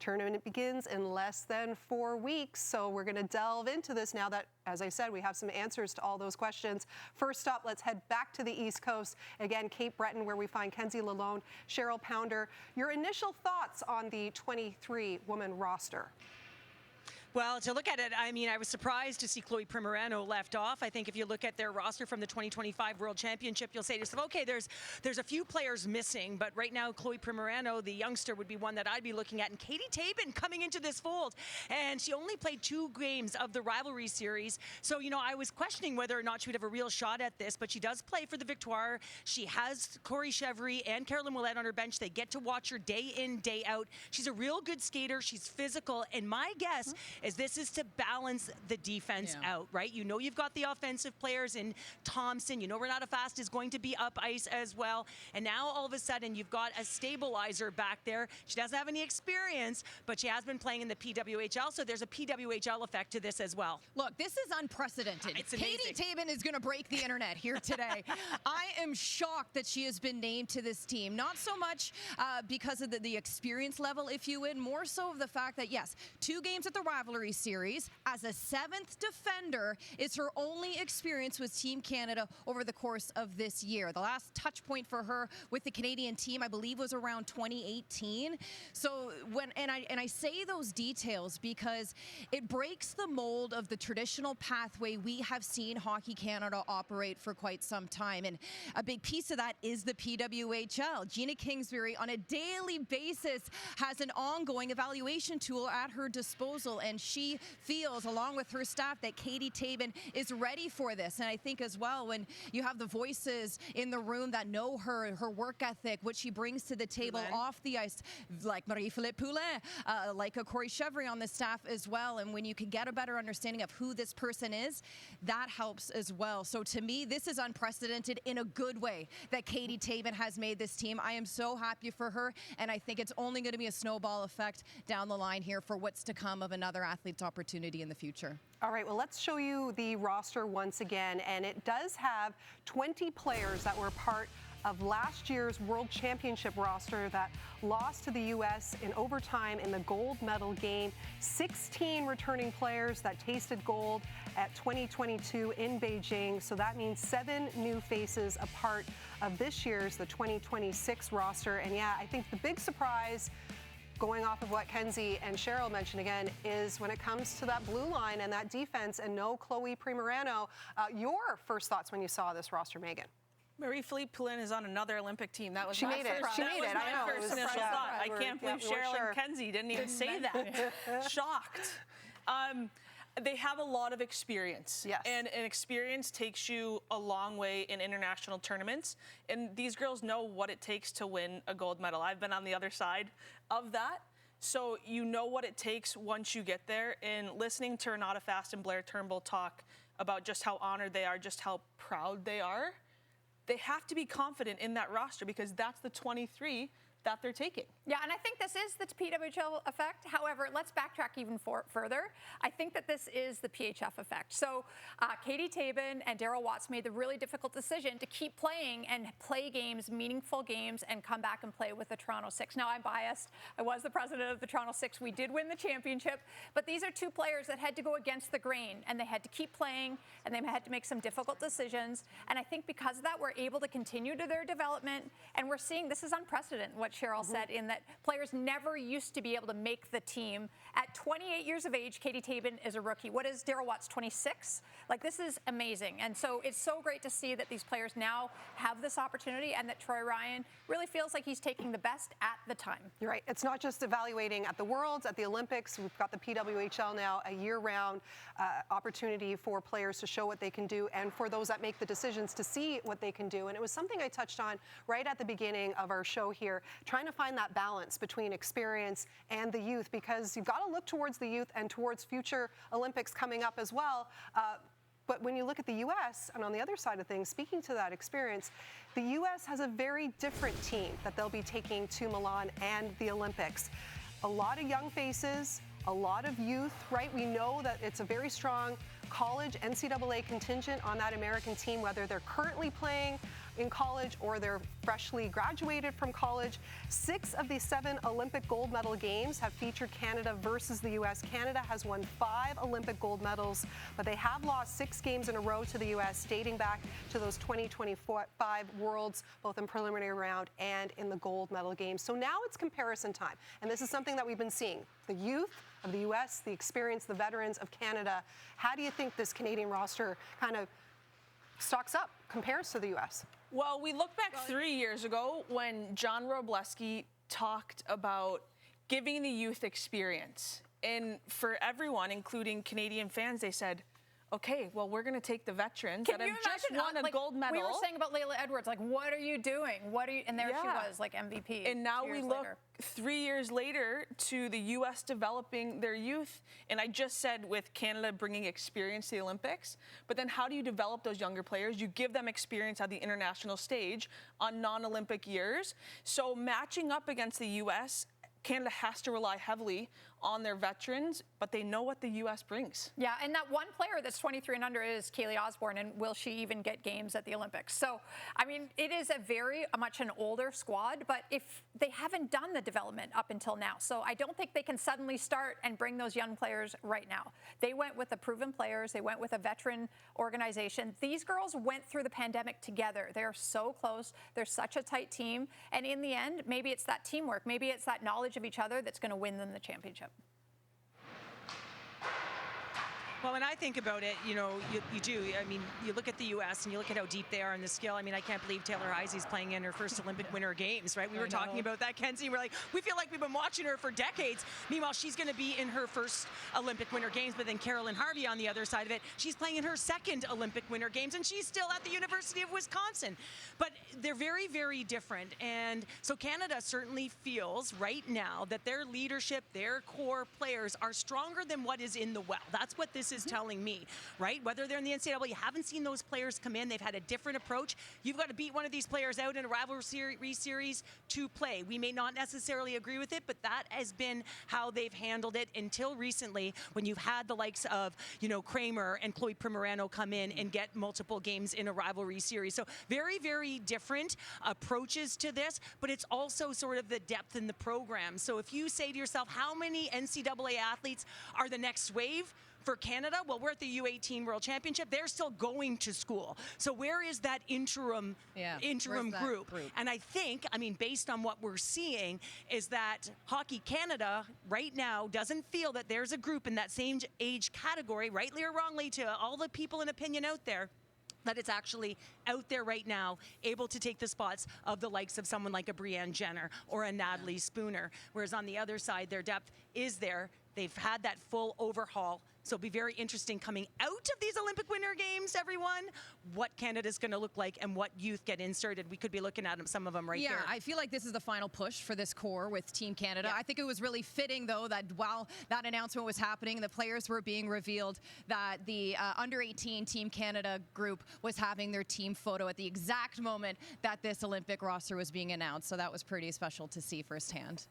Tournament begins in less than 4 weeks, so we're going to delve into this now that, as I said, we have some answers to all those questions. First up, let's head back to the East Coast. Again, Cape Breton, where we find Kenzie Lalonde, Cheryl Pounder. Your initial thoughts on the 23-woman roster? Well, to look at it, I mean, I was surprised to see Chloe Primerano left off. I think if you look at their roster from the 2025 World Championship, you'll say to yourself, okay, there's a few players missing, but right now Chloe Primerano, the youngster, would be one that I'd be looking at. And Katie Tabin coming into this fold, and she only played 2 games of the rivalry series. So, you know, I was questioning whether or not she would have a real shot at this, but she does play for the Victoire. She has Corey Chevry and Carolyn Ouellette on her bench. They get to watch her day in, day out. She's a real good skater. She's physical, and my guess is this is to balance the defense out, right? You know you've got the offensive players in Thompson. You know Renata Fast is going to be up ice as well. And now all of a sudden you've got a stabilizer back there. She doesn't have any experience, but she has been playing in the PWHL, so there's a PWHL effect to this as well. Look, this is unprecedented. It's amazing. Katie Tabin is going to break the internet here today. I am shocked that she has been named to this team. Not so much because of the experience level, if you would, more so of the fact that, yes, 2 games at the rivalry series as a 7th defender is her only experience with Team Canada over the course of this year. The last touch point for her with the Canadian team, I believe, was around 2018. So and I say those details because it breaks the mold of the traditional pathway we have seen Hockey Canada operate for quite some time. And a big piece of that is the PWHL. Gina Kingsbury on a daily basis has an ongoing evaluation tool at her disposal, and she feels, along with her staff, that Katie Tabin is ready for this. And I think as well, when you have the voices in the room that know her work ethic, what she brings to the table off the ice, like Marie-Philippe Poulin, like a Corey Chevry on the staff as well, and when you can get a better understanding of who this person is, that helps as well. So to me, this is unprecedented in a good way that Katie Tabin has made this team. I am so happy for her, and I think it's only going to be a snowball effect down the line here for what's to come of another athlete's opportunity in the future. All right, well, let's show you the roster once again, and it does have 20 players that were part of last year's World Championship roster that lost to the U.S. in overtime in the gold medal game. 16 returning players that tasted gold at 2022 in Beijing. So that means 7 new faces a part of this year's, the 2026 roster. And yeah, I think the big surprise, going off of what Kenzie and Cheryl mentioned again, is when it comes to that blue line and that defense and no Chloe Primerano. Your first thoughts when you saw this roster, Megan? Marie-Philippe Poulin is on another Olympic team. That was She made it. She made it. I know. That was my first initial thought. I can't believe Cheryl and Kenzie didn't even say that. Shocked. They have a lot of experience. Yes. And experience takes you a long way in international tournaments. And these girls know what it takes to win a gold medal. I've been on the other side of that. So you know what it takes once you get there. And listening to Renata Fast and Blair Turnbull talk about just how honored they are, just how proud they are, they have to be confident in that roster because that's the 23 that they're taking. Yeah, and I think this is the PWHL effect. However, let's backtrack even further. I think that this is the PHF effect. So Katie Tabin and Daryl Watts made the really difficult decision to keep playing and play games, meaningful games, and come back and play with the Toronto Six. Now, I'm biased. I was the president of the Toronto Six. We did win the championship, but these are 2 players that had to go against the grain, and they had to keep playing, and they had to make some difficult decisions. And I think because of that, we're able to continue to their development, and we're seeing this is unprecedented, what Cheryl said, in that players never used to be able to make the team. At 28 years of age, Katie Tabin is a rookie. What is Daryl Watts, 26? Like, this is amazing. And so it's so great to see that these players now have this opportunity and that Troy Ryan really feels like he's taking the best at the time. You're right. It's not just evaluating at the Worlds, at the Olympics. We've got the PWHL now, a year-round opportunity for players to show what they can do and for those that make the decisions to see what they can do. And it was something I touched on right at the beginning of our show here, trying to find that balance between experience and the youth, because you've got to look towards the youth and towards future Olympics coming up as well. But when you look at the U.S., and on the other side of things, speaking to that experience, the U.S. has a very different team that they'll be taking to Milan and the Olympics. A lot of young faces, a lot of youth, right? We know that it's a very strong college NCAA contingent on that American team, whether they're currently playing in college or they're freshly graduated from college. 6 of the 7 Olympic gold medal games have featured Canada versus the U.S. Canada has won 5 Olympic gold medals, but they have lost 6 games in a row to the U.S., dating back to those 2025 Worlds, both in preliminary round and in the gold medal games. So now it's comparison time, and this is something that we've been seeing. The youth of the U.S., the experience, the veterans of Canada. How do you think this Canadian roster kind of stocks up, compares to the U.S.? Well, we look back 3 years ago when John Wroblewski talked about giving the youth experience. And for everyone, including Canadian fans, they said, okay, well, we're going to take the veterans that have just won a gold medal. We were saying about Layla Edwards, like, what are you doing? What are you? And there she was, like MVP. And now we look 3 years later to the U.S. developing their youth. And I just said with Canada bringing experience to the Olympics, but then how do you develop those younger players? You give them experience at the international stage on non-Olympic years. So matching up against the U.S., Canada has to rely heavily on their veterans, but they know what the U.S. brings. Yeah, and that one player that's 23 and under is Kaylee Osborne, and will she even get games at the Olympics? So, I mean, it is a very much an older squad, but if they haven't done the development up until now, so I don't think they can suddenly start and bring those young players right now. They went with the proven players. They went with a veteran organization. These girls went through the pandemic together. They're so close. They're such a tight team, and in the end, maybe it's that teamwork. Maybe it's that knowledge of each other that's going to win them the championship. Well, when I think about it, you know, you do. I mean, you look at the U.S. and you look at how deep they are in the skill. I mean, I can't believe Taylor Heisey's playing in her first Olympic Winter Games, right? We were talking about that, Kenzie. We're like, we feel like we've been watching her for decades. Meanwhile, she's going to be in her first Olympic Winter Games. But then Carolyn Harvey on the other side of it, she's playing in her second Olympic Winter Games, and she's still at the University of Wisconsin. But they're very, very different. And so Canada certainly feels right now that their leadership, their core players are stronger than what is in the well. That's what this is telling me, right? Whether they're in the NCAA, you haven't seen those players come in. They've had a different approach. You've got to beat one of these players out in a rivalry series to play. We may not necessarily agree with it, but that has been how they've handled it until recently, when you've had the likes of, you know, Kramer and Chloe Primerano come in and get multiple games in a rivalry series. So very, very different approaches to this, but it's also sort of the depth in the program. So if you say to yourself, how many NCAA athletes are the next wave for Canada? Well, we're at the U18 World Championship. They're still going to school. So where is that interim group? And I think, I mean, based on what we're seeing, is that Hockey Canada right now doesn't feel that there's a group in that same age category, rightly or wrongly, to all the people in opinion out there, that it's actually out there right now, able to take the spots of the likes of someone like a Brianne Jenner or a Natalie Spooner. Whereas on the other side, their depth is there. They've had that full overhaul. So it'll be very interesting coming out of these Olympic Winter Games, everyone, what Canada's going to look like and what youth get inserted. We could be looking at some of them right there. Yeah, I feel like this is the final push for this core with Team Canada. Yeah. I think it was really fitting, though, that while that announcement was happening, the players were being revealed, that the under-18 Team Canada group was having their team photo at the exact moment that this Olympic roster was being announced. So that was pretty special to see firsthand.